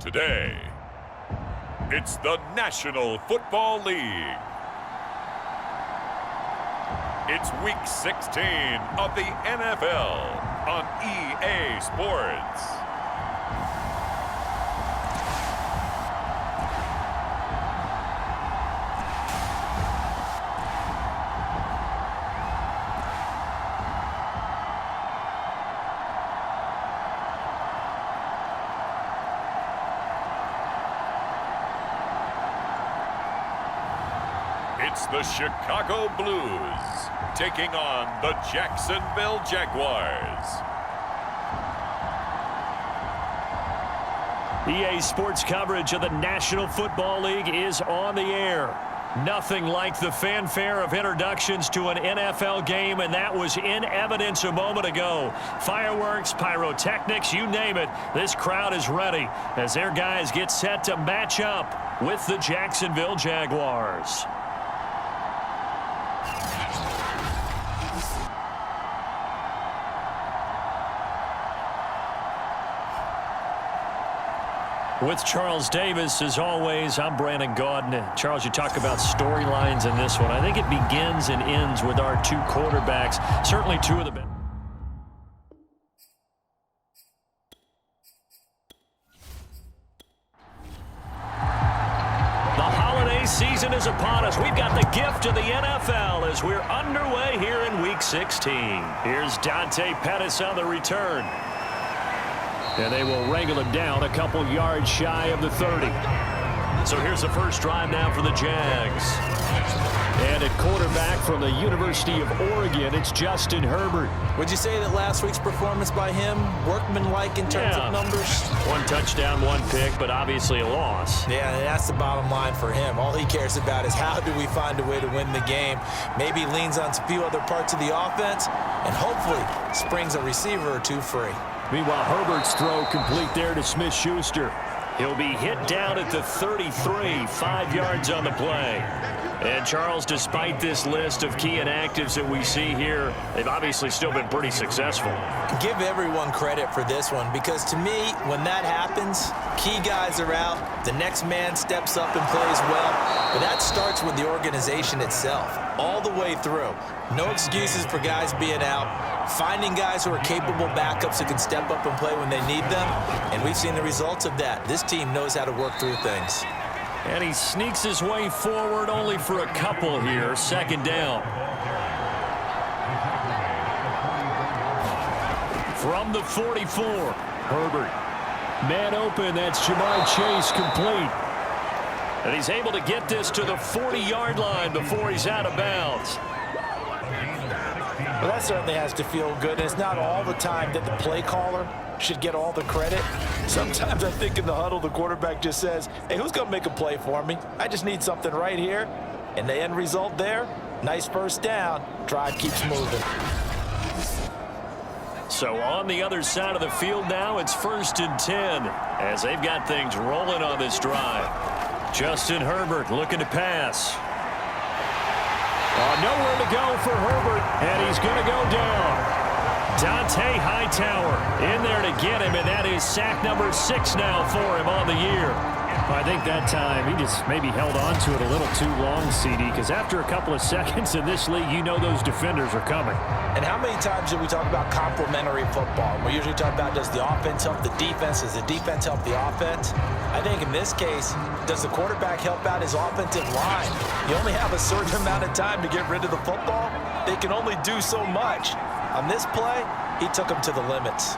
Today, it's the National Football League. It's Week 16 of the NFL on EA Sports. It's the Chicago Blues taking on the Jacksonville Jaguars. EA Sports coverage of the National Football League is on the air. Nothing like the fanfare of introductions to an NFL game, and that was in evidence a moment ago. Fireworks, pyrotechnics, you name it. This crowd is ready as their guys get set to match up with the Jacksonville Jaguars. With Charles Davis, as always, I'm Brandon Gaudin. Charles, you talk about storylines in this one. I think it begins and ends with our two quarterbacks. Certainly two of the best. The holiday season is upon us. We've got the gift of the NFL as we're underway here in Week 16. Here's Dante Pettis on the return. And they will wrangle him down a couple yards shy of the 30. So here's the first drive now for the Jags. And at quarterback from the University of Oregon, it's Justin Herbert. Would you say that last week's performance by him, workmanlike in terms of numbers? One touchdown, one pick, but obviously a loss. Yeah, and that's the bottom line for him. All he cares about is how do we find a way to win the game. Maybe leans on a few other parts of the offense, and hopefully springs a receiver or two free. Meanwhile, Herbert's throw complete there to Smith-Schuster. He'll be hit down at the 33, 5 yards on the play. And Charles, despite this list of key inactives that we see here, they've obviously still been pretty successful. Give everyone credit for this one, because to me, when that happens, key guys are out, the next man steps up and plays well, but that starts with the organization itself, all the way through. No excuses for guys being out, finding guys who are capable backups who can step up and play when they need them, and we've seen the results of that. This team knows how to work through things. And he sneaks his way forward only for a couple here. Second down. From the 44, Herbert. Man open, that's Jamar Chase complete. And he's able to get this to the 40-yard line before he's out of bounds. Well, that certainly has to feel good. And it's not all the time that the play caller should get all the credit. Sometimes I think in the huddle, the quarterback just says, hey, who's going to make a play for me? I just need something right here. And the end result there, nice first down. Drive keeps moving. So on the other side of the field now, it's 1st and 10 as they've got things rolling on this drive. Justin Herbert looking to pass. Nowhere to go for Herbert, and he's going to go down. Dante Hightower in there to get him, and that is sack number 6 now for him on the year. I think that time he just maybe held on to it a little too long, CD, because after a couple of seconds in this league, you know those defenders are coming. And how many times do we talk about complementary football? We usually talk about, does the offense help the defense? Does the defense help the offense? I think in this case, does the quarterback help out his offensive line? You only have a certain amount of time to get rid of the football. They can only do so much. On this play, he took him to the limits.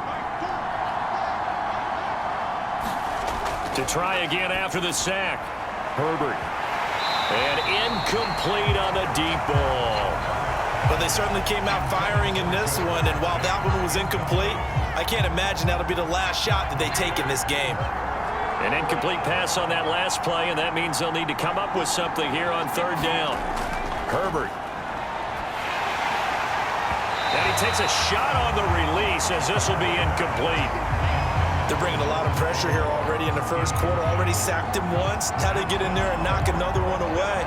To try again after the sack. Herbert. And incomplete on the deep ball. But they certainly came out firing in this one, and while that one was incomplete, I can't imagine that'll be the last shot that they take in this game. An incomplete pass on that last play, and that means they'll need to come up with something here on 3rd down. Herbert. And he takes a shot on the release as this will be incomplete. They're bringing a lot of pressure here already in the first quarter. Already sacked him once. How to get in there and knock another one away.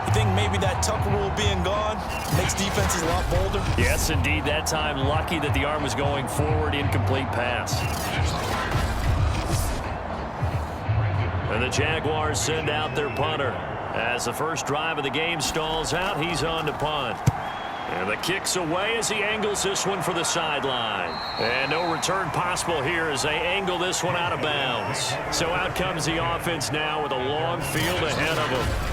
You think maybe that Tucker rule being gone makes defenses a lot bolder? Yes, indeed. That time, lucky that the arm was going forward. Incomplete pass. And the Jaguars send out their punter. As the first drive of the game stalls out, he's on to punt. And the kick's away as he angles this one for the sideline. And no return possible here as they angle this one out of bounds. So out comes the offense now with a long field ahead of them.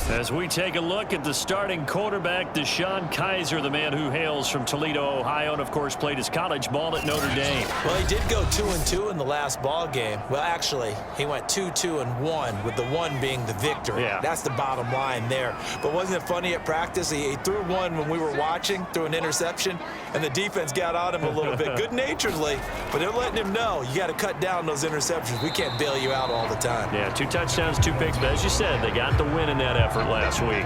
As we take a look at the starting quarterback, Deshaun Kaiser, the man who hails from Toledo, Ohio, and of course played his college ball at Notre Dame. Well, he did go 2-2 in the last ball game. Well, actually, he went 2-2-1, with the one being the victory. Yeah. That's the bottom line there. But wasn't it funny at practice? He threw one when we were watching, threw an interception, and the defense got on him a little bit, good-naturedly. But they're letting him know, you got to cut down those interceptions. We can't bail you out all the time. Yeah, 2 touchdowns, 2 picks. But as you said, they got the win in that effort last week.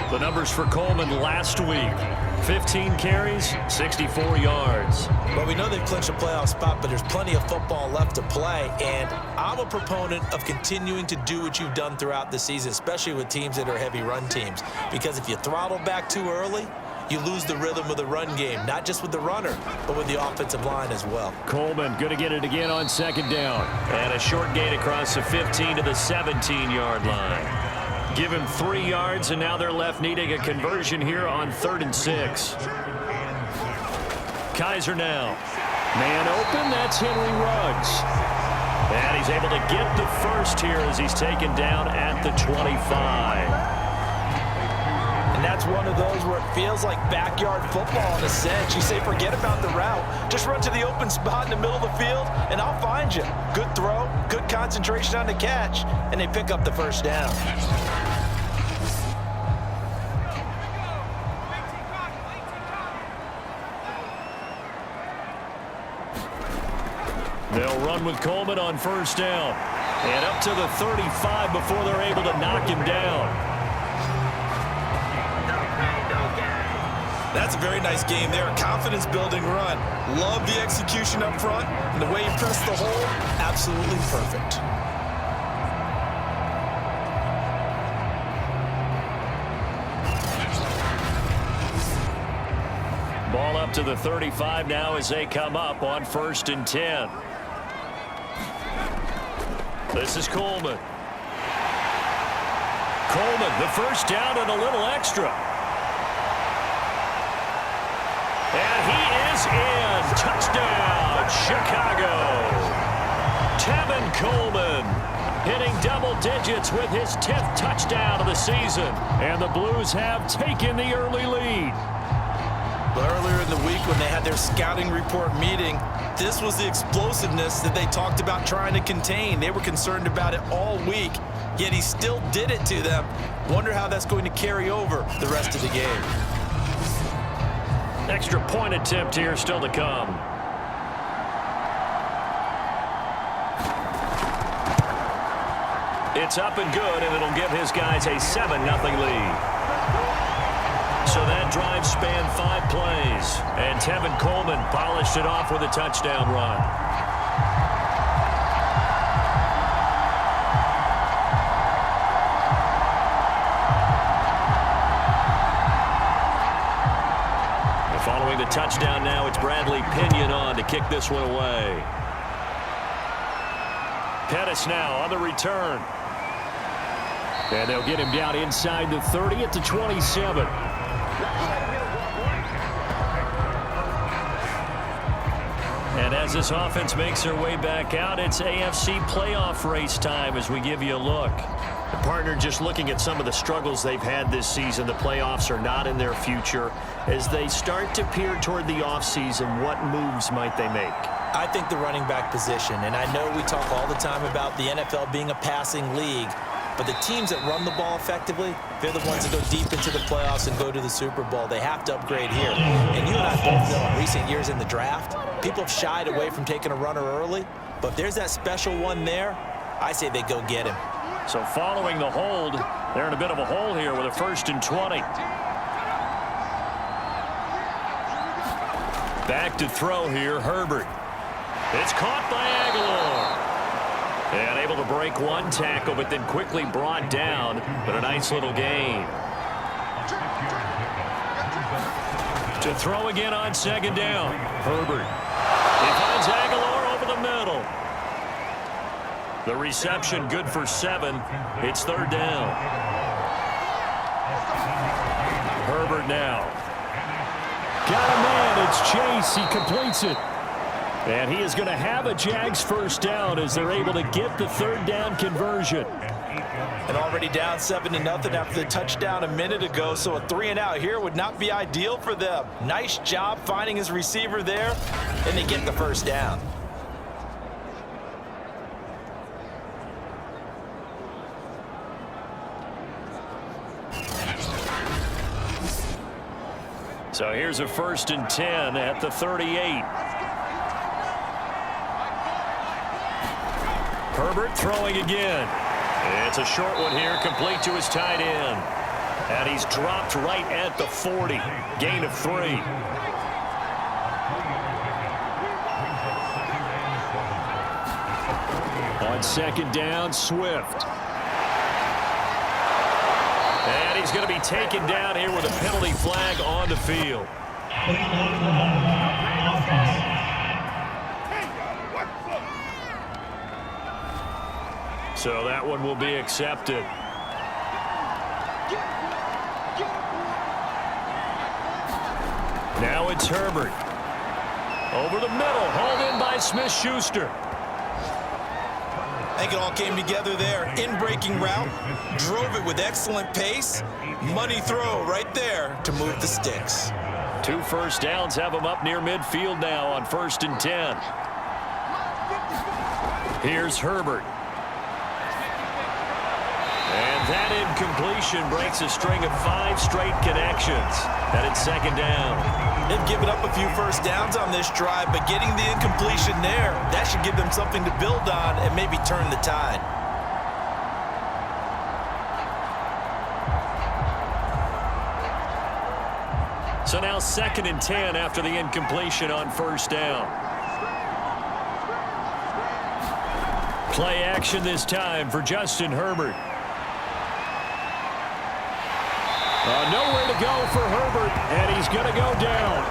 The numbers for Coleman last week: 15 carries, 64 yards. Well, we know they've clinched a playoff spot, but there's plenty of football left to play, and I'm a proponent of continuing to do what you've done throughout the season, especially with teams that are heavy run teams, because if you throttle back too early, you lose the rhythm of the run game, not just with the runner, but with the offensive line as well. Coleman going to get it again on second down. And a short gain across the 15 to the 17-yard line. Give him 3 yards, and now they're left needing a conversion here on 3rd and 6. Kaiser now. Man open, that's Henry Ruggs. And he's able to get the first here as he's taken down at the 25. And that's one of those where it feels like backyard football in a sense. You say forget about the route. Just run to the open spot in the middle of the field, and I'll find you. Good throw, good concentration on the catch, and they pick up the first down. They'll run with Coleman on first down. And up to the 35 before they're able to knock him down. That's a very nice game there. Confidence-building run. Love the execution up front. And the way you press the hole, absolutely perfect. Ball up to the 35 now as they come up on 1st and 10. This is Coleman. Coleman, the first down and a little extra. And he is in. Touchdown, Chicago. Tevin Coleman hitting double digits with his 10th touchdown of the season. And the Blues have taken the early lead. Earlier in the week when they had their scouting report meeting, this was the explosiveness that they talked about trying to contain. They were concerned about it all week, yet he still did it to them. Wonder how that's going to carry over the rest of the game. Extra point attempt here still to come. It's up and good, and it'll give his guys a 7-0 lead. So that drive spanned 5 plays, and Tevin Coleman polished it off with a touchdown run. And following the touchdown now, it's Bradley Pinion on to kick this one away. Pettis now on the return. And they'll get him down inside the 30 at the 27. And as this offense makes their way back out, it's AFC playoff race time as we give you a look. The partner, just looking at some of the struggles they've had this season, the playoffs are not in their future. As they start to peer toward the offseason, what moves might they make? I think the running back position, and I know we talk all the time about the NFL being a passing league, but the teams that run the ball effectively, they're the ones that go deep into the playoffs and go to the Super Bowl. They have to upgrade here. And you and I both know in recent years in the draft, people have shied away from taking a runner early, but if there's that special one there, I say they go get him. So following the hold, they're in a bit of a hole here with a 1st and 20. Back to throw here, Herbert. It's caught by Aguilar. And able to break one tackle, but then quickly brought down, but a nice little gain. To throw again on 2nd down, Herbert. He finds Aguilar over the middle. The reception good for 7. It's 3rd down. Herbert now. Got a man. It's Chase. He completes it. And he is going to have a Jags first down as they're able to get the 3rd down conversion. And already down 7-0 after the touchdown a minute ago, so a 3-and-out here would not be ideal for them. Nice job finding his receiver there, and they get the first down. So here's a 1st and 10 at the 38. Herbert throwing again. It's a short one here, complete to his tight end. And he's dropped right at the 40. Gain of 3. On 2nd down, Swift. And he's going to be taken down here with a penalty flag on the field. So that one will be accepted. Now it's Herbert. Over the middle, hauled in by Smith-Schuster. I think it all came together there. In-breaking route, drove it with excellent pace. Money throw right there to move the sticks. 2 first downs have him up near midfield now on 1st and 10. Here's Herbert. And that incompletion breaks a string of 5 straight connections. And it's 2nd down. They've given up a few first downs on this drive, but getting the incompletion there, that should give them something to build on and maybe turn the tide. So now 2nd and 10 after the incompletion on 1st down. Play action this time for Justin Herbert. Nowhere to go for Herbert, and he's going to go down.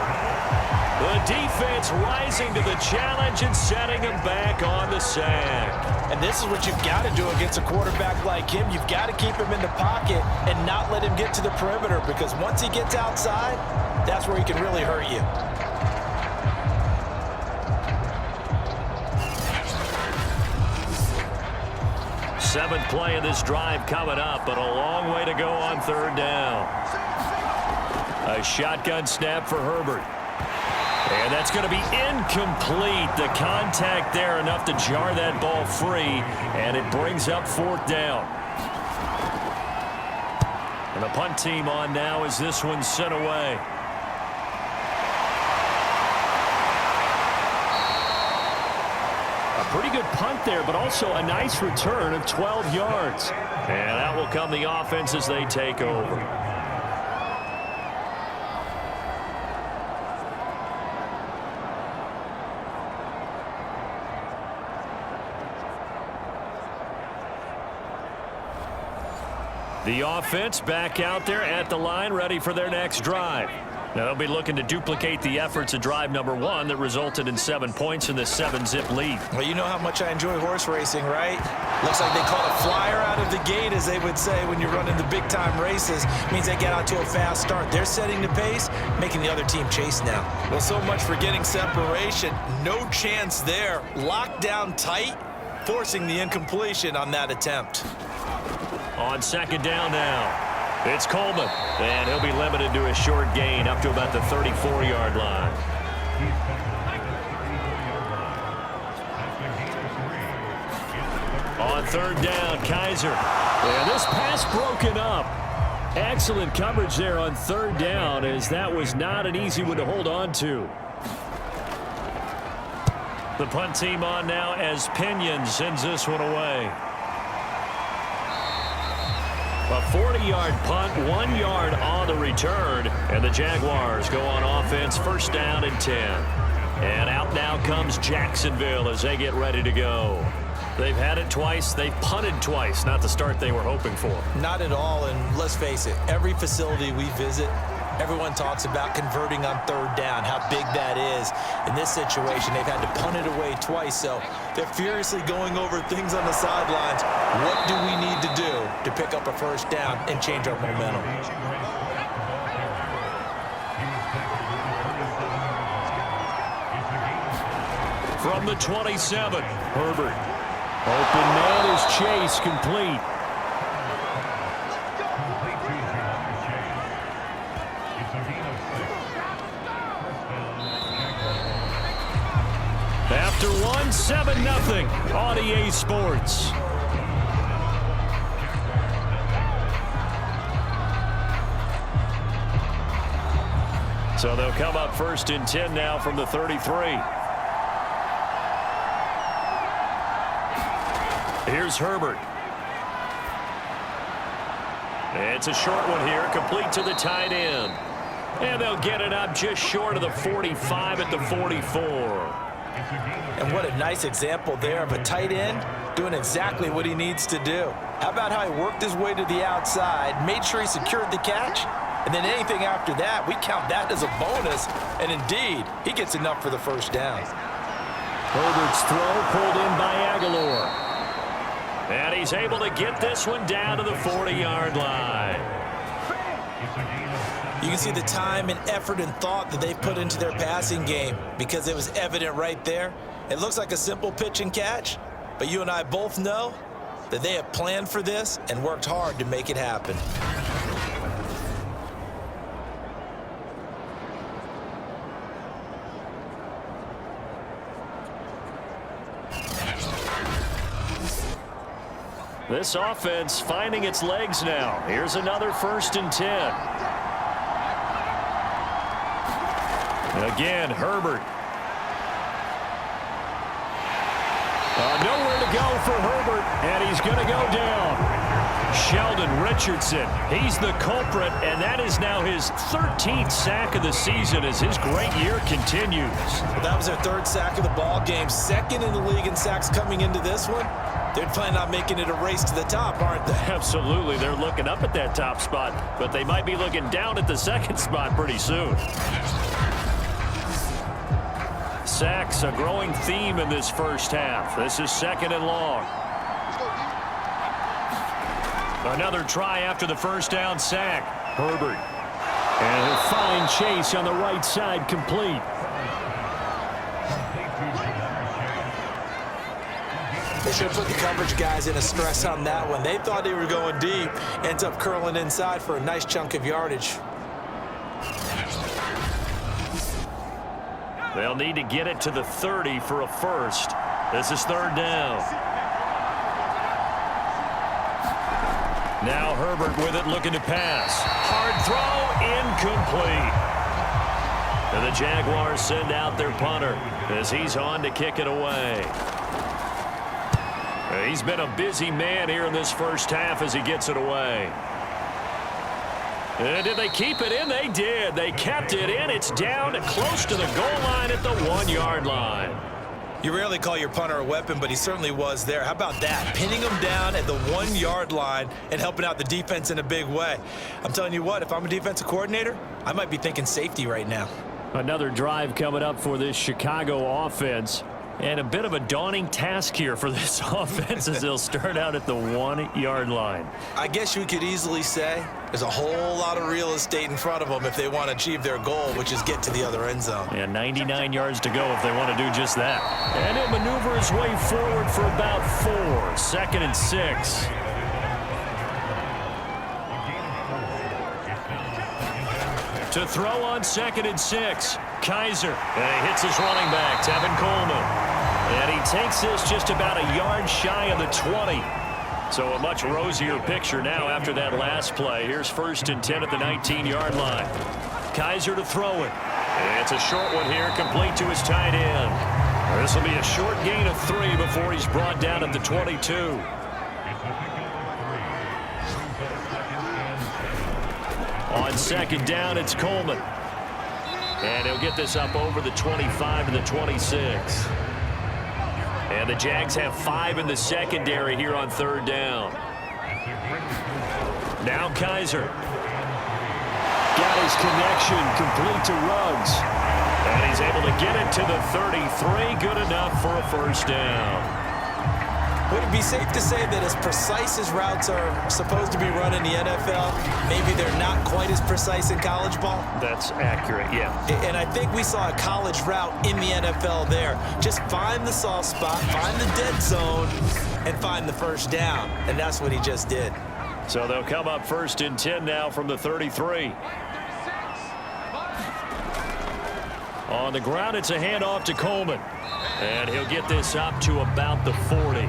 The defense rising to the challenge and setting him back on the sack. And this is what you've got to do against a quarterback like him. You've got to keep him in the pocket and not let him get to the perimeter, because once he gets outside, that's where he can really hurt you. Seventh play of this drive coming up, but a long way to go on 3rd down. A shotgun snap for Herbert. And that's going to be incomplete. The contact there enough to jar that ball free, and it brings up 4th down. And the punt team on now as this one's sent away. Pretty good punt there, but also a nice return of 12 yards. And out will come the offense as they take over. The offense back out there at the line, ready for their next drive. Now they'll be looking to duplicate the efforts of drive number 1 that resulted in 7 points in this 7-zip lead. Well, you know how much I enjoy horse racing, right? Looks like they caught a flyer out of the gate, as they would say when you're running the big-time races. Means they get out to a fast start. They're setting the pace, making the other team chase now. Well, so much for getting separation. No chance there. Locked down tight, forcing the incompletion on that attempt. On 2nd down now. It's Coleman, and he'll be limited to a short gain up to about the 34-yard line. On 3rd down, Kaiser. And this pass broken up. Excellent coverage there on 3rd down, as that was not an easy one to hold on to. The punt team on now as Pinion sends this one away. A 40-yard punt, 1 yard on the return, and the Jaguars go on offense, 1st down and 10. And out now comes Jacksonville as they get ready to go. They've had it twice. They've punted twice. Not the start they were hoping for. Not at all, and let's face it, every facility we visit, Everyone talks about converting on third down, how big that is. In this situation, they've had to punt it away twice, so they're furiously going over things on the sidelines. What do we need to do to pick up a first down and change our momentum? From the 27, Herbert. Open man is Chase, complete. After one, 7-0, on EA Sports. So they'll come up 1st and 10 now from the 33. Here's Herbert. It's a short one here, complete to the tight end. And they'll get it up just short of the 45 at the 44. And what a nice example there of a tight end doing exactly what he needs to do. How about how he worked his way to the outside, made sure he secured the catch, and then anything after that, we count that as a bonus. And indeed, he gets enough for the first down. Herbert's throw pulled in by Aguilar. And he's able to get this one down to the 40-yard line. You can see the time and effort and thought that they've put into their passing game because it was evident right there. It looks like a simple pitch and catch, but you and I both know that they have planned for this and worked hard to make it happen. This offense finding its legs now. Here's another 1st and 10. Again, Herbert. Nowhere to go for Herbert, and he's going to go down. Sheldon Richardson, he's the culprit, and that is now his 13th sack of the season as his great year continues. Well, that was their 3rd sack of the ball game, 2nd in the league in sacks coming into this one. They're planning on making it a race to the top, aren't they? Absolutely. They're looking up at that top spot, but they might be looking down at the 2nd spot pretty soon. Sacks, a growing theme in this first half. This is 2nd and long. Another try after the first down sack. Herbert. And he'll find Chase on the right side, complete. They should put the coverage guys in a stress on that one. They thought they were going deep. Ends up curling inside for a nice chunk of yardage. They'll need to get it to the 30 for a first. This is 3rd down. Now Herbert with it, looking to pass. Hard throw, incomplete. And the Jaguars send out their punter as he's on to kick it away. He's been a busy man here in this first half as he gets it away. And did they keep it in? They did. They kept it in. It's down close to the goal line at the 1-yard line. You rarely call your punter a weapon, but he certainly was there. How about that? Pinning him down at the 1-yard line and helping out the defense in a big way. I'm telling you what, if I'm a defensive coordinator, I might be thinking safety right now. Another drive coming up for this Chicago offense. And a bit of a daunting task here for this offense as they'll start out at the 1-yard line. I guess you could easily say there's a whole lot of real estate in front of them if they want to achieve their goal, which is get to the other end zone. And 99 yards to go if they want to do just that. And he'll maneuver his way forward for about 4. 2nd and 6. To throw on 2nd and 6. Kaiser. And he hits his running back, Tevin Coleman. And he takes this just about a yard shy of the 20. So a much rosier picture now after that last play. Here's 1st and 10 at the 19-yard line. Kaiser to throw it. And it's a short one here, complete to his tight end. This will be a short gain of 3 before he's brought down at the 22. On 2nd down, it's Coleman. And he'll get this up over the 25 to the 26. And the Jags have 5 in the secondary here on 3rd down. Now Kaiser. Got his connection, complete to Ruggs. And he's able to get it to the 33. Good enough for a first down. Would it be safe to say that as precise as routes are supposed to be run in the NFL, maybe they're not quite as precise in college ball? That's accurate, yeah. And I think we saw a college route in the NFL there. Just find the soft spot, find the dead zone, and find the first down. And that's what he just did. So they'll come up 1st and 10 now from the 33. On the ground, it's a handoff to Coleman. And he'll get this up to about the 40.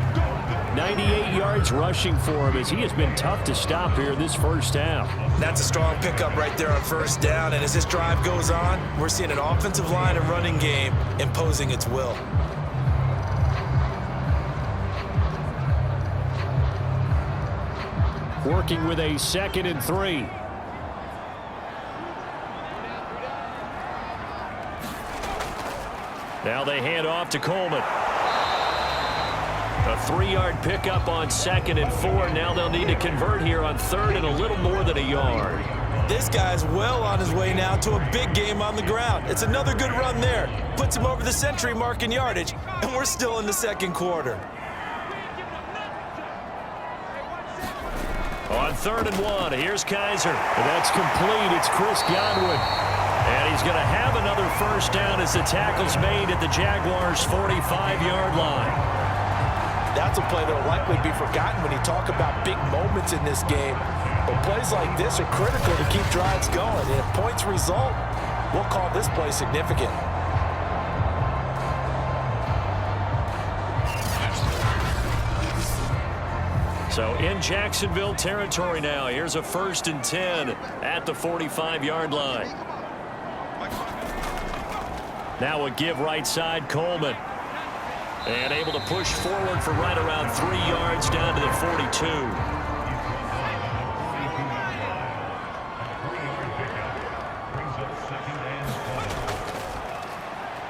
98 yards rushing for him as he has been tough to stop here this first down. That's a strong pickup right there on first down. And as this drive goes on, we're seeing an offensive line and running game imposing its will. Working with a 2nd and 3. Now they hand off to Coleman. A 3-yard pickup on 2nd and 4. Now they'll need to convert here on 3rd and a little more than a yard. This guy's well on his way now to a big game on the ground. It's another good run there. Puts him over the century mark in yardage, and we're still in the 2nd quarter. On 3rd and 1, here's Kaiser. That's complete. It's Chris Godwin. And he's going to have another first down as the tackle's made at the Jaguars' 45-yard line. That's a play that will likely be forgotten when you talk about big moments in this game. But plays like this are critical to keep drives going. And if points result, we'll call this play significant. So in Jacksonville territory now, here's a 1st and 10 at the 45-yard line. Now a give right side, Coleman. And able to push forward for right around 3 yards down to the 42.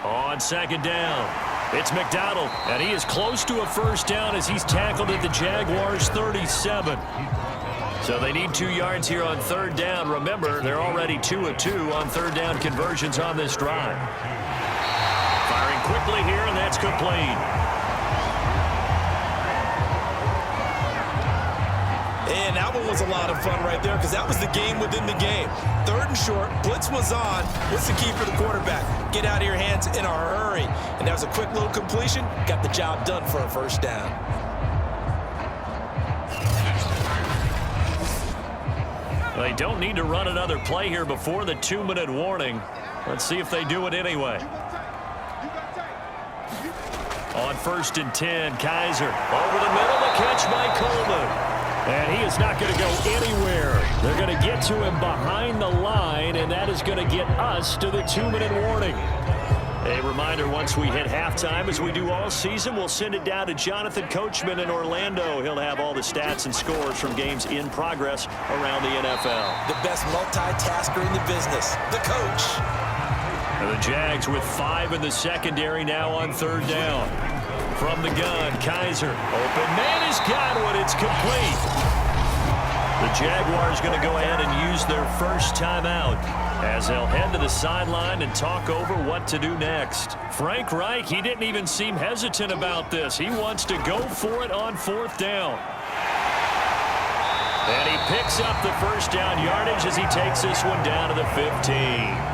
On 2nd down, it's McDonald. And he is close to a first down as he's tackled at the Jaguars' 37. So they need 2 yards here on 3rd down. Remember, they're already 2 of 2 on 3rd down conversions on this drive. Firing quickly here, and that's complete. And that one was a lot of fun right there because that was the game within the game. 3rd and short, blitz was on. What's the key for the quarterback? Get out of your hands in a hurry. And that was a quick little completion. Got the job done for a first down. They don't need to run another play here before the 2-minute warning. Let's see if they do it anyway. On 1st and 10, Kaiser over the middle, the catch by Coleman. And he is not going to go anywhere. They're going to get to him behind the line, and that is going to get us to the 2-minute warning. A reminder, once we hit halftime, as we do all season, we'll send it down to Jonathan Coachman in Orlando. He'll have all the stats and scores from games in progress around the NFL. The best multitasker in the business, the coach. And the Jags with 5 in the secondary now on 3rd down. From the gun, Kaiser. Open man is Godwin. It's complete. The Jaguars going to go ahead and use their first timeout as they'll head to the sideline and talk over what to do next. Frank Reich, he didn't even seem hesitant about this. He wants to go for it on 4th down. And he picks up the first down yardage as he takes this one down to the 15.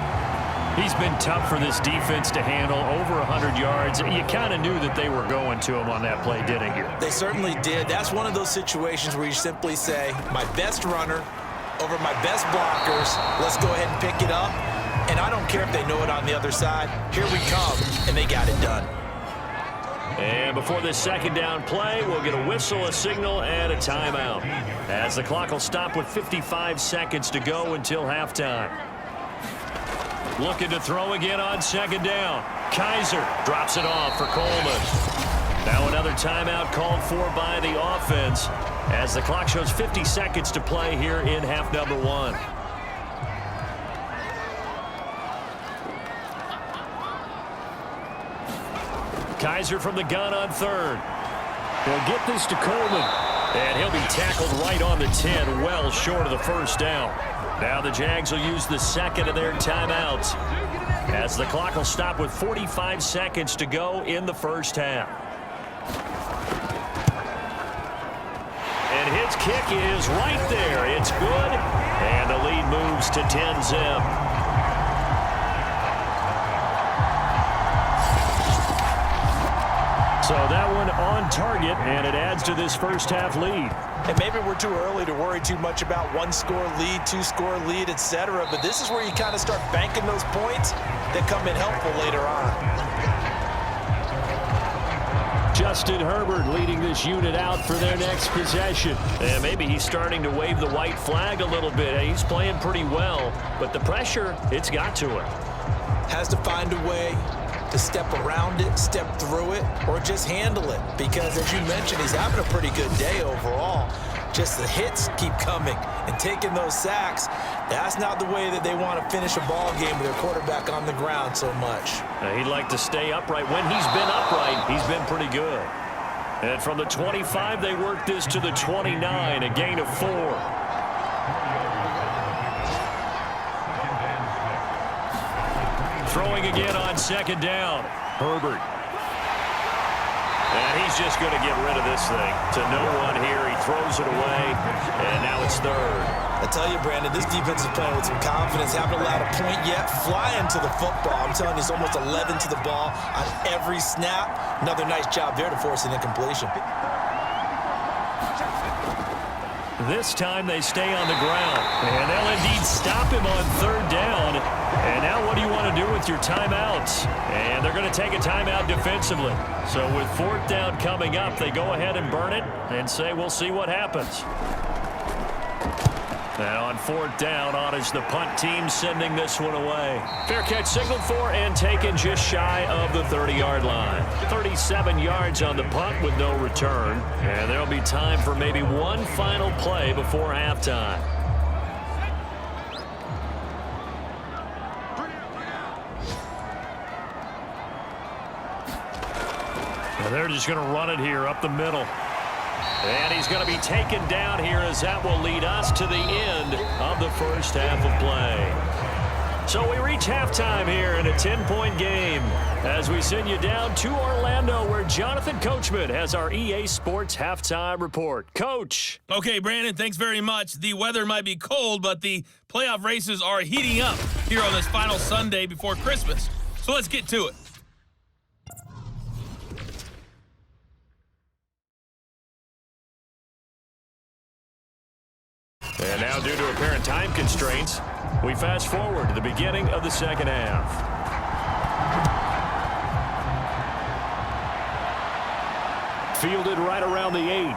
He's been tough for this defense to handle, over 100 yards. You kind of knew that they were going to him on that play, didn't you? They certainly did. That's one of those situations where you simply say, my best runner over my best blockers, let's go ahead and pick it up. And I don't care if they know it on the other side. Here we come, and they got it done. And before this 2nd down play, we'll get a whistle, a signal, and a timeout, as the clock will stop with 55 seconds to go until halftime. Looking to throw again on 2nd down. Kaiser drops it off for Coleman. Now another timeout called for by the offense as the clock shows 50 seconds to play here in half number 1. Kaiser from the gun on 3rd. They'll get this to Coleman. And he'll be tackled right on the 10, well short of the first down. Now the Jags will use the second of their timeouts, as the clock will stop with 45 seconds to go in the first half. And his kick is right there. It's good, and the lead moves to 10-zip. So that one on target, and it adds to this first half lead. And maybe we're too early to worry too much about one-score lead, two-score lead, etc. But this is where you kind of start banking those points that come in helpful later on. Justin Herbert leading this unit out for their next possession. And maybe he's starting to wave the white flag a little bit. He's playing pretty well, but the pressure, it's got to him. Has to find a way to step around it, step through it, or just handle it. Because, as you mentioned, he's having a pretty good day overall. Just the hits keep coming and taking those sacks. That's not the way that they want to finish a ball game with their quarterback on the ground so much. He'd like to stay upright. When he's been upright, he's been pretty good. And from the 25, they work this to the 29, a gain of 4. Throwing again on second down. Herbert. And he's just going to get rid of this thing. To no one here. He throws it away. And now it's third. I tell you, Brandon, this defense is playing with some confidence. Haven't allowed a point yet. Flying to the football. I'm telling you, it's almost 11 to the ball on every snap. Another nice job there to force an incompletion. This time they stay on the ground. And they'll indeed stop him on third down. And now what do you want to do with your timeouts? And they're going to take a timeout defensively. So with fourth down coming up, they go ahead and burn it and say we'll see what happens. And on fourth down, on is the punt team sending this one away. Fair catch signaled for and taken just shy of the 30-yard line. 37 yards on the punt with no return. And there'll be time for maybe one final play before halftime. And they're just going to run it here up the middle. And he's going to be taken down here, as that will lead us to the end of the first half of play. So we reach halftime here in a 10-point game as we send you down to Orlando, where Jonathan Coachman has our EA Sports halftime report. Coach. Okay, Brandon, thanks very much. The weather might be cold, but the playoff races are heating up here on this final Sunday before Christmas. So let's get to it. And now, due to apparent time constraints, we fast forward to the beginning of the second half. Fielded right around the 8.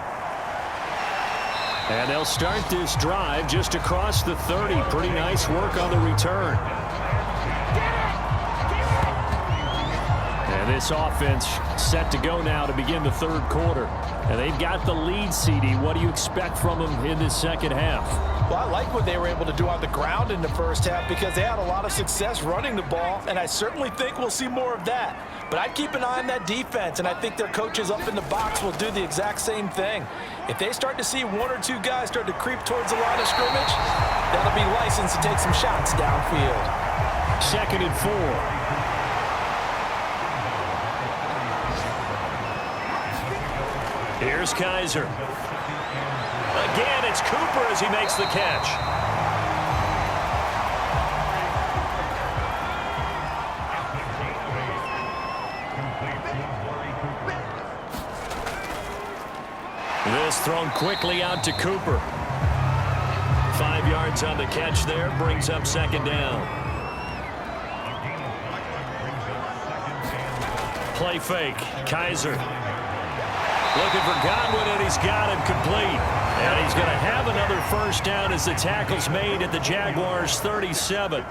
And they'll start this drive just across the 30. Pretty nice work on the return. And this offense set to go now to begin the third quarter. And they've got the lead, CD. What do you expect from them in this second half? Well, I like what they were able to do on the ground in the first half because they had a lot of success running the ball, and I certainly think we'll see more of that. But I'd keep an eye on that defense, and I think their coaches up in the box will do the exact same thing. If they start to see one or two guys start to creep towards the line of scrimmage, that'll be licensed to take some shots downfield. 2nd and 4. Here's Kaiser. Again, it's Cooper as he makes the catch. This thrown quickly out to Cooper. 5 yards on the catch there, brings up second down. Play fake, Kaiser. Looking for Godwin, and he's got him complete. And he's going to have another first down as the tackle's made at the Jaguars' 37.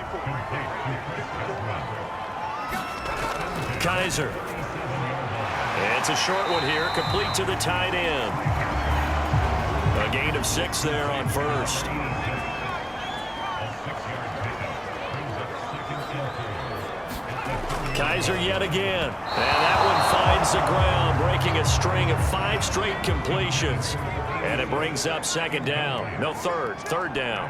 Kaiser. It's a short one here, complete to the tight end. A gain of 6 there on first. Kaiser yet again. And that one finds the ground, breaking a string of 5 straight completions. And it brings up second down. No, third down.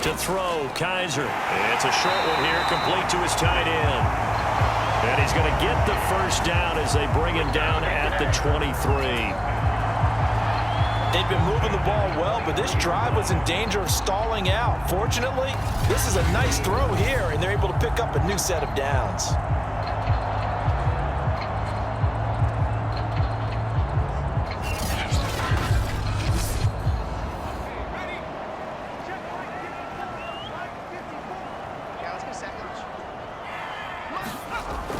To throw, Kaiser. It's a short one here, complete to his tight end. And he's going to get the first down as they bring him down at the 23. They've been moving the ball well, but this drive was in danger of stalling out. Fortunately, this is a nice throw here, and they're able to pick up a new set of downs.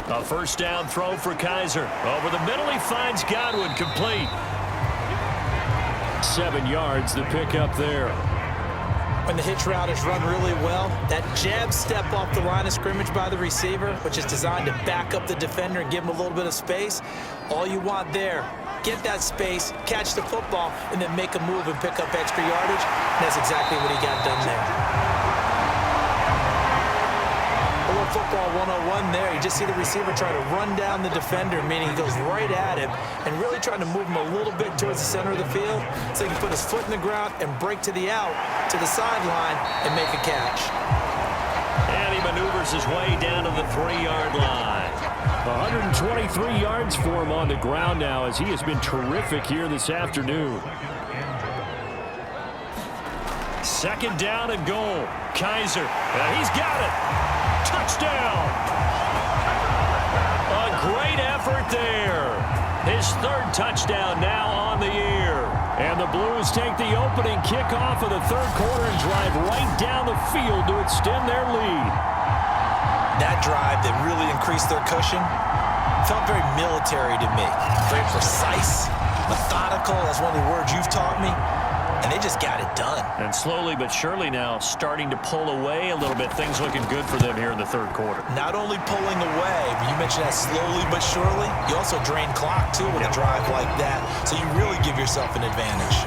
A first down throw for Kaiser. Over the middle, he finds Godwin, complete. 7 yards, the pickup there. When the hitch route is run really well, that jab step off the line of scrimmage by the receiver, which is designed to back up the defender and give him a little bit of space, all you want there, get that space, catch the football, and then make a move and pick up extra yardage. And that's exactly what he got done there. A little football 101 there. You just see the receiver try to run down the defender, meaning he goes right at him and really trying to move him a little bit towards the center of the field so he can put his foot in the ground and break to the out, to the sideline, and make a catch. And he maneuvers his way down to the 3-yard line. 123 yards for him on the ground now as he has been terrific here this afternoon. Second down and goal. Kaiser, he's got it. Touchdown! A great effort there. His third touchdown now on the year. And the Blues take the opening kickoff of the third quarter and drive right down the field to extend their lead. That drive that really increased their cushion felt very military to me. Very precise, methodical. That's one of the words you've taught me. And they just got it done. And slowly but surely now starting to pull away a little bit. Things looking good for them here in the third quarter. Not only pulling away, but you mentioned that slowly but surely. You also drain clock, too, with a drive like that. So you really give yourself an advantage.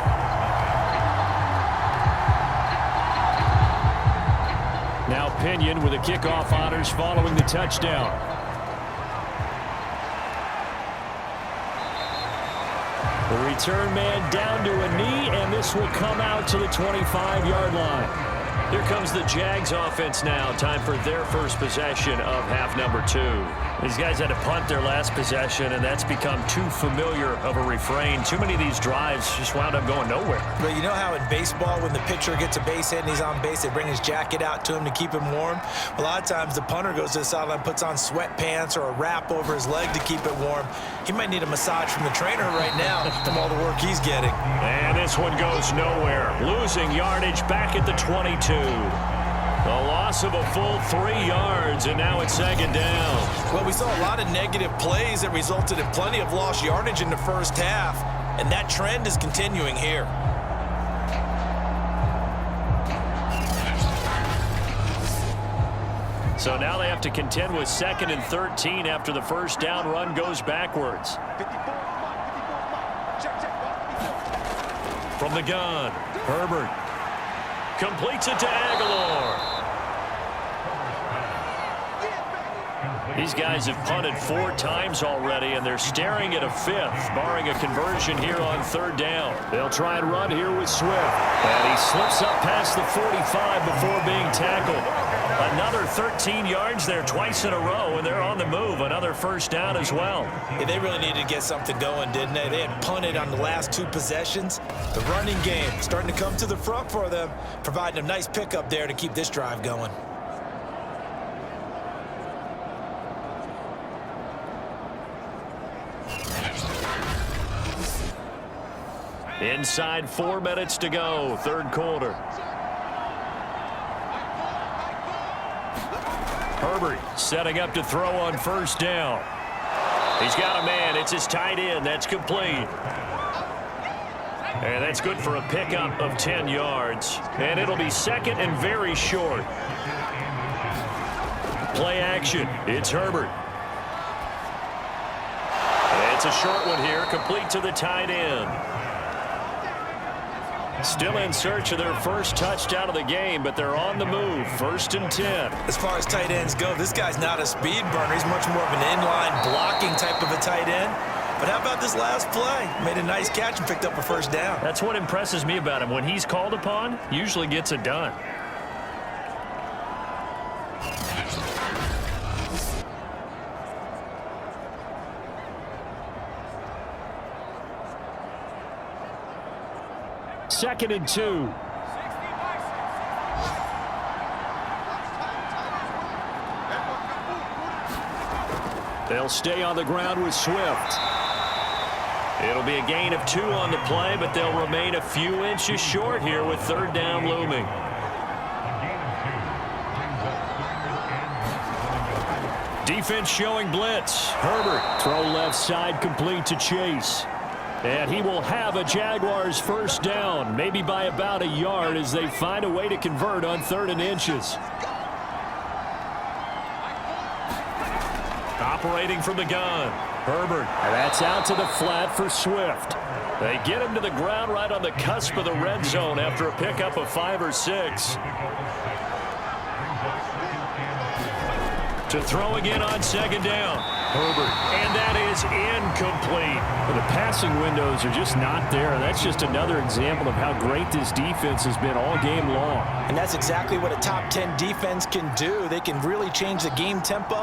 Now Pinion with the kickoff honors following the touchdown. The return man down to a knee, and this will come out to the 25-yard line. Here comes the Jags offense now. Time for their first possession of half number 2. These guys had to punt their last possession, and that's become too familiar of a refrain. Too many of these drives just wound up going nowhere. But you know how in baseball, when the pitcher gets a base hit and he's on base, they bring his jacket out to him to keep him warm? A lot of times the punter goes to the sideline, puts on sweatpants or a wrap over his leg to keep it warm. He might need a massage from the trainer right now from all the work he's getting. And this one goes nowhere. Losing yardage back at the 22. A loss of a full 3 yards, and now it's second down. Well, we saw a lot of negative plays that resulted in plenty of lost yardage in the first half, and that trend is continuing here. So now they have to contend with 2nd and 13 after the first down run goes backwards. From the gun, Herbert completes it to Aguilar. These guys have punted 4 times already, and they're staring at a 5th, barring a conversion here on 3rd down. They'll try and run here with Swift. And he slips up past the 45 before being tackled. Another 13 yards there twice in a row, and they're on the move. Another first down as well. Yeah, they really needed to get something going, didn't they? They had punted on the last 2 possessions. The running game starting to come to the front for them, providing a nice pickup there to keep this drive going. Inside 4 minutes to go, 3rd quarter. Herbert setting up to throw on 1st down. He's got a man. It's his tight end. That's complete. And that's good for a pickup of 10 yards. And it'll be 2nd and very short. Play action. It's Herbert. It's a short one here, complete to the tight end. Still in search of their first touchdown of the game, but they're on the move. 1st and 10. As far as tight ends go, this guy's not a speed burner. He's much more of an inline blocking type of a tight end. But how about this last play? Made a nice catch and picked up a first down. That's what impresses me about him. When he's called upon, usually gets it done. Second and 2. They'll stay on the ground with Swift. It'll be a gain of 2 on the play, but they'll remain a few inches short here with third down looming. Defense showing blitz. Herbert, throw left side complete to Chase. And he will have a Jaguars first down, maybe by about a yard as they find a way to convert on 3rd and inches. Operating from the gun. Herbert, and that's out to the flat for Swift. They get him to the ground right on the cusp of the red zone after a pickup of 5 or 6. To throw again on 2nd down. Herbert, and that is incomplete. Well, the passing windows are just not there, and that's just another example of how great this defense has been all game long. And that's exactly what a top 10 defense can do. They can really change the game tempo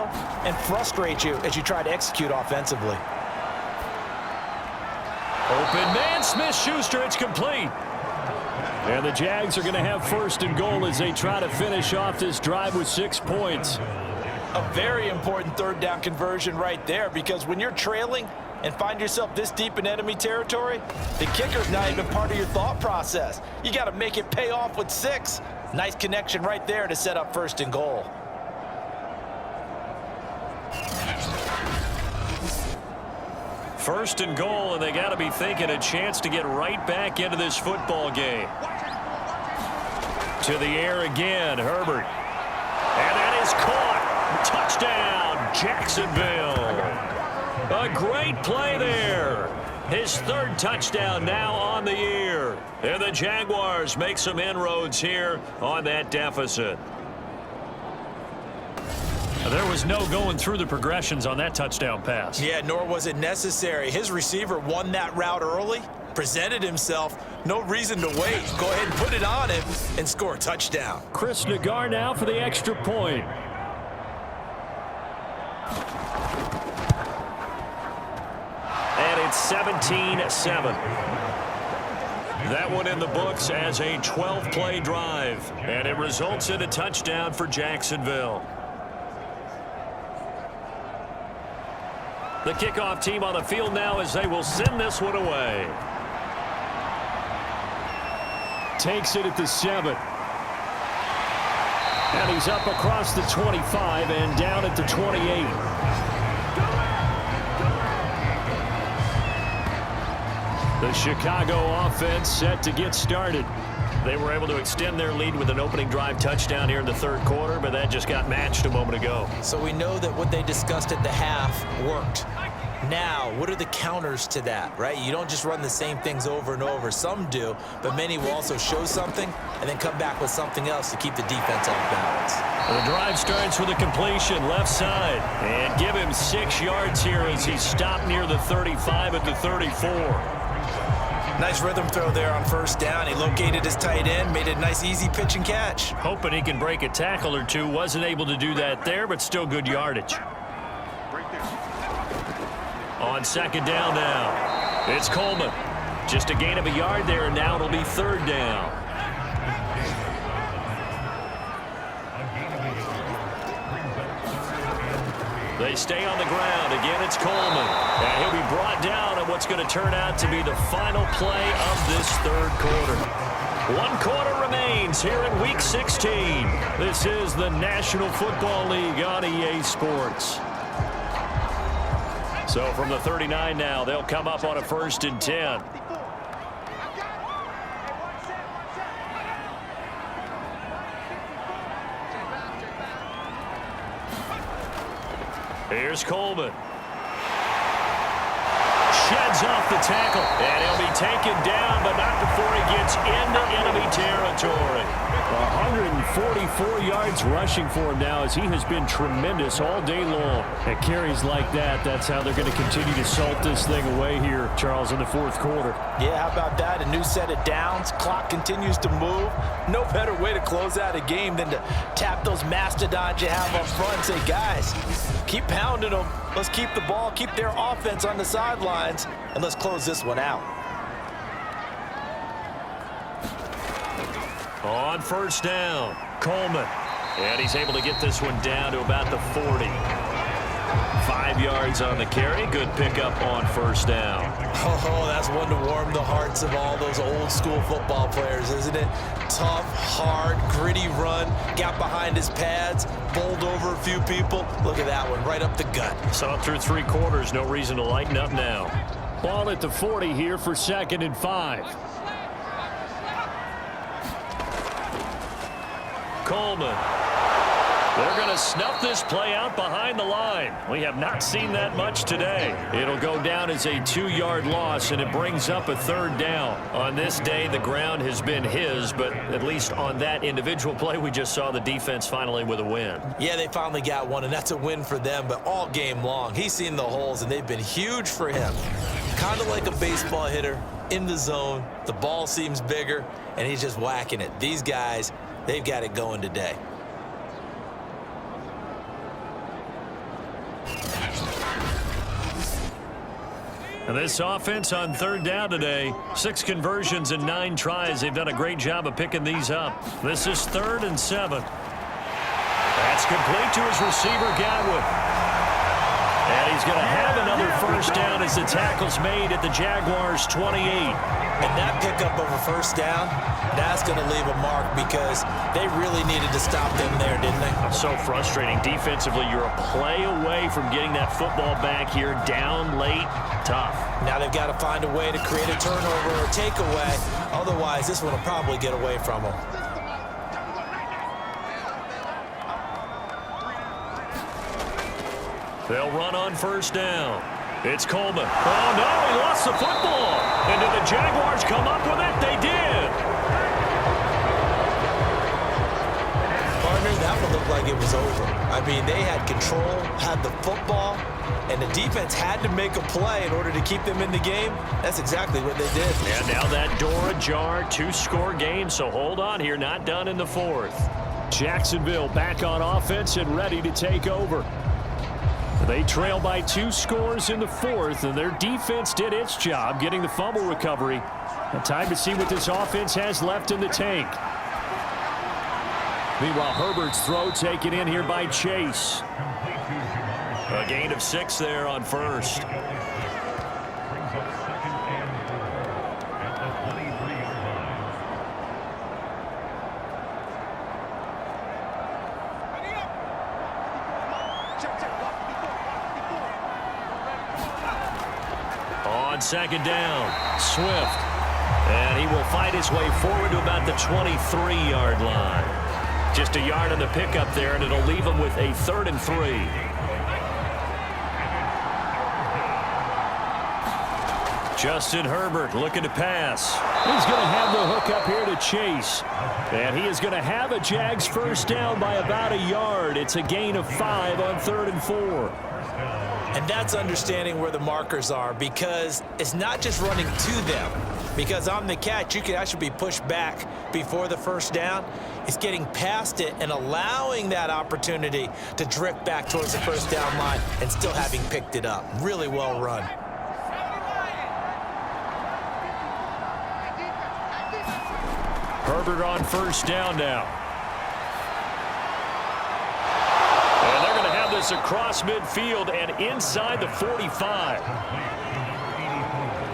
and frustrate you as you try to execute offensively. Open man, Smith-Schuster, it's complete. And the Jags are going to have 1st and goal as they try to finish off this drive with 6 points. A very important 3rd down conversion right there, because when you're trailing and find yourself this deep in enemy territory, the kicker's not even part of your thought process. You got to make it pay off with 6. Nice connection right there to set up 1st and goal. First and goal, and they got to be thinking a chance to get right back into this football game. To the air again, Herbert. And that is caught. Touchdown, Jacksonville. A great play there. His 3rd touchdown now on the year. And the Jaguars make some inroads here on that deficit. There was no going through the progressions on that touchdown pass. Yeah, nor was it necessary. His receiver won that route early, presented himself. No reason to wait. Go ahead and put it on him and score a touchdown. Chris Nagar now for the extra point. And it's 17-7. That one in the books as a 12-play drive. And it results in a touchdown for Jacksonville. The kickoff team on the field now as they will send this one away. Takes it at the 7. And he's up across the 25 and down at the 28. The Chicago offense set to get started. They were able to extend their lead with an opening drive touchdown here in the 3rd quarter, but that just got matched a moment ago. So we know that what they discussed at the half worked. Now, what are the counters to that, right? You don't just run the same things over and over. Some do, but many will also show something and then come back with something else to keep the defense off balance. The drive starts with a completion left side. And give him 6 yards here as he stopped near the 35 at the 34. Nice rhythm throw there on 1st down. He located his tight end, made it a nice easy pitch and catch. Hoping he can break a tackle or two. Wasn't able to do that there, but still good yardage. On 2nd down now, it's Coleman. Just a gain of a yard there, and now it'll be 3rd down. They stay on the ground. Again, it's Coleman. And he'll be brought down on what's going to turn out to be the final play of this 3rd quarter. 1 quarter remains here in Week 16. This is the National Football League on EA Sports. So from the 39 now, they'll come up on a 1st and 10. Here's Coleman. Sheds off the tackle. And he'll be taken down, but not before he gets into enemy territory. 144 yards rushing for him now as he has been tremendous all day long. At carries like that, that's how they're going to continue to salt this thing away here, Charles, in the fourth quarter. Yeah, how about that? A new set of downs. Clock continues to move. No better way to close out a game than to tap those mastodons you have up front and say, guys, keep pounding them. Let's keep the ball, keep their offense on the sidelines, and let's close this one out. On first down, Coleman. And he's able to get this one down to about the 40. 5 yards on the carry. Good pickup on first down. Oh, that's one to warm the hearts of all those old school football players, isn't it? Tough, hard, gritty run. Got behind his pads, bowled over a few people. Look at that one, right up the gut. Saw it through 3 quarters. No reason to lighten up now. Ball at the 40 here for 2nd and 5. Coleman. They're going to snuff this play out behind the line. We have not seen that much today. It'll go down as a 2-yard loss, and it brings up a 3rd down. On this day, the ground has been his, but at least on that individual play, we just saw the defense finally with a win. Yeah, they finally got one, and that's a win for them, but all game long, he's seen the holes, and they've been huge for him. Kind of like a baseball hitter in the zone. The ball seems bigger, and he's just whacking it. These guys, they've got it going today. And this offense on 3rd down today, 6 conversions and 9 tries. They've done a great job of picking these up. This is 3rd and 7. That's complete to his receiver, Godwin. And he's going to have another first down as the tackle's made at the Jaguars' 28. And that pickup of a first down, that's going to leave a mark because they really needed to stop them there, didn't they? So frustrating. Defensively, you're a play away from getting that football back here. Down late, tough. Now they've got to find a way to create a turnover or takeaway. Otherwise, this one will probably get away from them. They'll run on first down. It's Coleman. Oh, no, he lost the football. And did the Jaguars come up with it? They did. Partner, that one looked like it was over. I mean, they had control, had the football, and the defense had to make a play in order to keep them in the game. That's exactly what they did. And now that door ajar, 2-score game, so hold on here, not done in the 4th. Jacksonville back on offense and ready to take over. They trail by 2 scores in the 4th, and their defense did its job getting the fumble recovery. And time to see what this offense has left in the tank. Meanwhile, Herbert's throw taken in here by Chase. A gain of 6 there on first. On 2nd down, Swift. And he will fight his way forward to about the 23-yard line. Just a yard on the pickup there, and it'll leave him with a 3rd and 3. Justin Herbert looking to pass. He's going to have the hook up here to Chase. And he is going to have a Jags first down by about a yard. It's a gain of 5 on 3rd and 4. And that's understanding where the markers are, because it's not just running to them. Because on the catch, you can actually be pushed back before the first down. It's getting past it and allowing that opportunity to drift back towards the first down line and still having picked it up. Really well run. Herbert on first down now. This across midfield and inside the 45.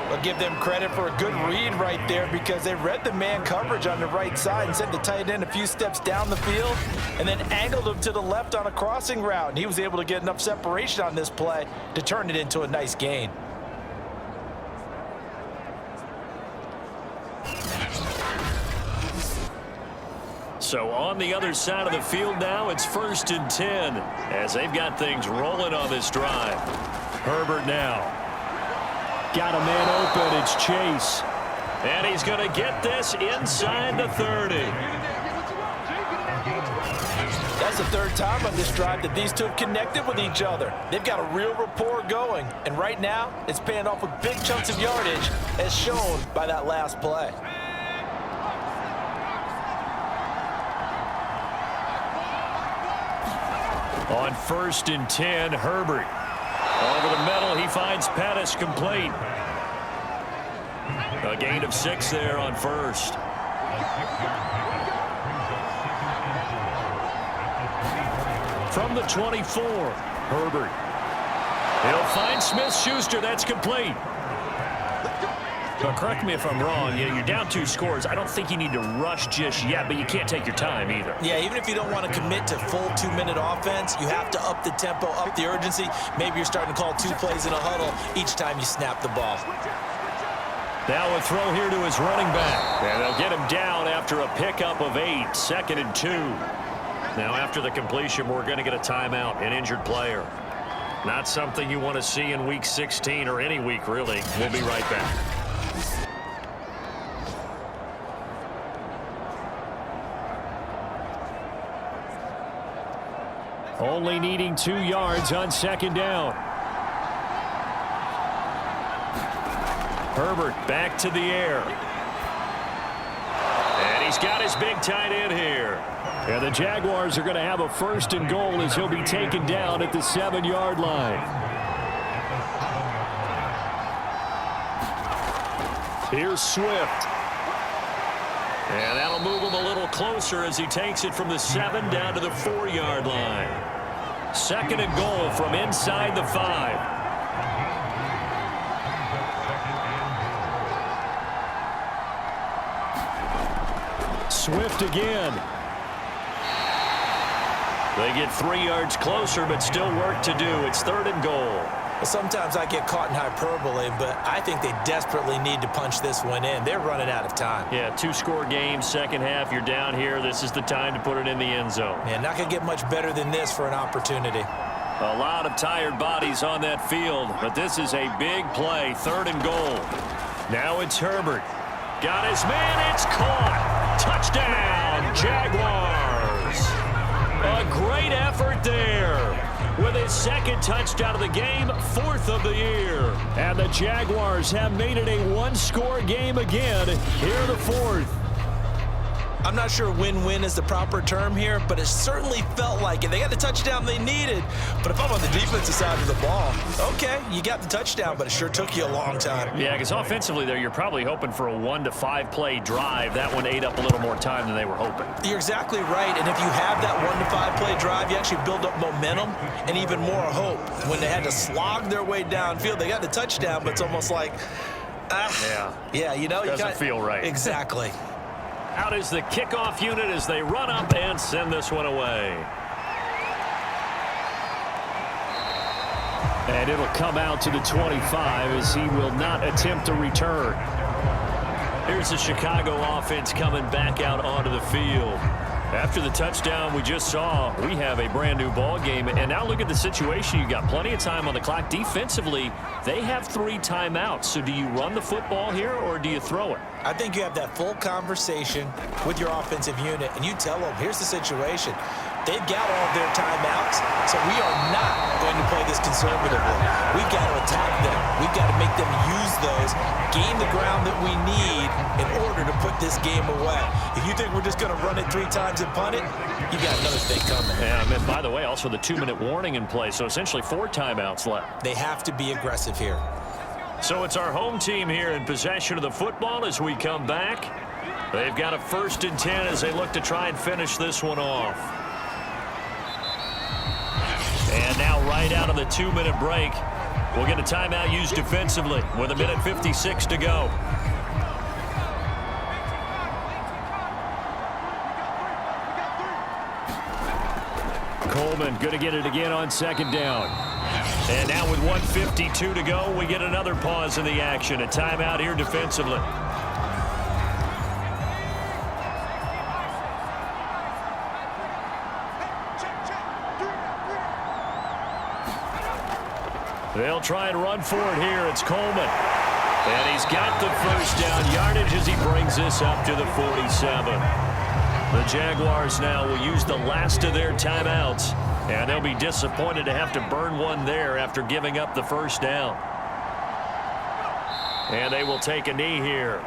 I'll give them credit for a good read right there because they read the man coverage on the right side and sent the tight end a few steps down the field and then angled him to the left on a crossing route. And he was able to get enough separation on this play to turn it into a nice gain. So on the other side of the field now, it's 1st and 10 as they've got things rolling on this drive. Herbert now. Got a man open. It's Chase. And he's going to get this inside the 30. That's the third time on this drive that these two have connected with each other. They've got a real rapport going, and right now it's paying off with big chunks of yardage, as shown by that last play. On 1st and 10, Herbert. Over the middle, he finds Pettis complete. A gain of 6 there on 1st. From the 24, Herbert. He'll find Smith-Schuster. That's complete. But correct me if I'm wrong. Yeah, you're down 2 scores. I don't think you need to rush just yet, but you can't take your time either. Yeah, even if you don't want to commit to full 2-minute offense, you have to up the tempo, up the urgency. Maybe you're starting to call 2 plays in a huddle each time you snap the ball. Now a throw here to his running back. And they'll get him down after a pickup of 8, 2nd and 2. Now after the completion, we're going to get a timeout, an injured player. Not something you want to see in Week 16 or any week, really. We'll be right back. Only needing 2 yards on 2nd down. Herbert back to the air. And he's got his big tight end here. And the Jaguars are going to have a 1st and goal as he'll be taken down at the 7-yard line. Here's Swift. And that'll move him a little closer as he takes it from the 7 down to the 4-yard line. 2nd and goal from inside the 5. Swift again. They get 3 yards closer, but still work to do. It's 3rd and goal. Sometimes I get caught in hyperbole, but I think they desperately need to punch this one in. They're running out of time. Yeah, 2-score game, 2nd half. You're down here. This is the time to put it in the end zone. Yeah, not going to get much better than this for an opportunity. A lot of tired bodies on that field, but this is a big play. 3rd and goal. Now it's Herbert. Got his man. It's caught. Touchdown, Jaguars. A great effort there. With his 2nd touchdown of the game, 4th of the year. And the Jaguars have made it a 1-score game again here in the 4th. I'm not sure win-win is the proper term here, but it certainly felt like it. They got the touchdown they needed, but if I'm on the defensive side of the ball, okay, you got the touchdown, but it sure took you a long time. Yeah, because offensively there, you're probably hoping for a 1 to 5 play drive. That one ate up a little more time than they were hoping. You're exactly right, and if you have that 1 to 5 play drive, you actually build up momentum and even more hope. When they had to slog their way downfield, they got the touchdown, but it's almost like, yeah, you know, doesn't feel right. Exactly. Out is the kickoff unit as they run up and send this one away. And it'll come out to the 25 as he will not attempt to return. Here's the Chicago offense coming back out onto the field. After the touchdown we just saw, we have a brand new ball game. And now look at the situation. You got plenty of time on the clock. Defensively, they have 3 timeouts. So do you run the football here or do you throw it? I think you have that full conversation with your offensive unit, and you tell them, here's the situation. They've got all of their timeouts, so we are not going to play this conservatively. We've got to attack them. We've got to make them use those, gain the ground that we need in order to put this game away. If you think we're just going to run it 3 times and punt it, you got another thing coming. Yeah, and by the way, also the 2-minute warning in play, so essentially 4 timeouts left. They have to be aggressive here. So it's our home team here in possession of the football as we come back. They've got a 1st and 10 as they look to try and finish this one off. And now right out of the 2-minute break, we'll get a timeout used defensively with 1:56 to go. Coleman going to get it again on 2nd down. And now with 1:52 to go, we get another pause in the action. A timeout here defensively. They'll try and run for it here. It's Coleman. And he's got the 1st down yardage as he brings this up to the 47. The Jaguars now will use the last of their timeouts, and they'll be disappointed to have to burn one there after giving up the first down. And they will take a knee here.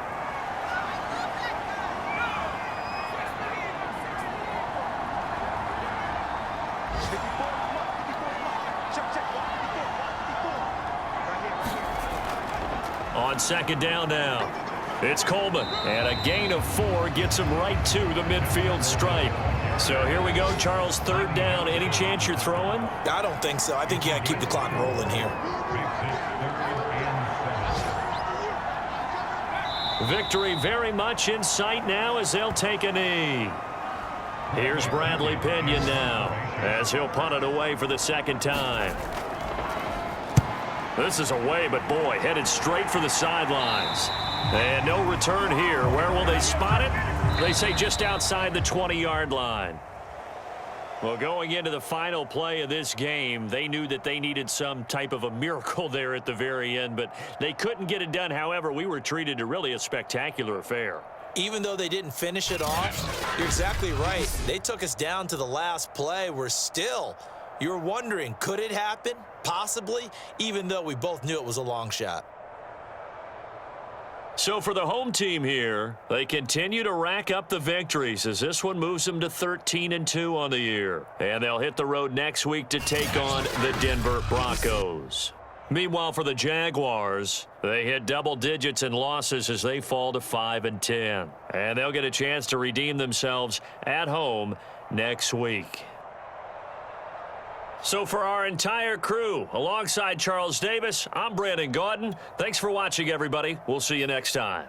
On second down now, it's Coleman, and a gain of 4 gets him right to the midfield stripe. So here we go, Charles, third down. Any chance you're throwing? I don't think so. I think you got to keep the clock rolling here. Victory very much in sight now as they'll take a knee. Here's Bradley Pinion now as he'll punt it away for the second time. This is away, but boy, headed straight for the sidelines. And no return here. Where will they spot it? They say just outside the 20-yard line. Well, going into the final play of this game, they knew that they needed some type of a miracle there at the very end, but they couldn't get it done. However, we were treated to really a spectacular affair. Even though they didn't finish it off, you're exactly right. They took us down to the last play. You're wondering, could it happen? Possibly, even though we both knew it was a long shot. So for the home team here, they continue to rack up the victories as this one moves them to 13-2 on the year. And they'll hit the road next week to take on the Denver Broncos. Meanwhile, for the Jaguars, they hit double digits in losses as they fall to 5-10. And they'll get a chance to redeem themselves at home next week. So for our entire crew, alongside Charles Davis, I'm Brandon Gaudin. Thanks for watching, everybody. We'll see you next time.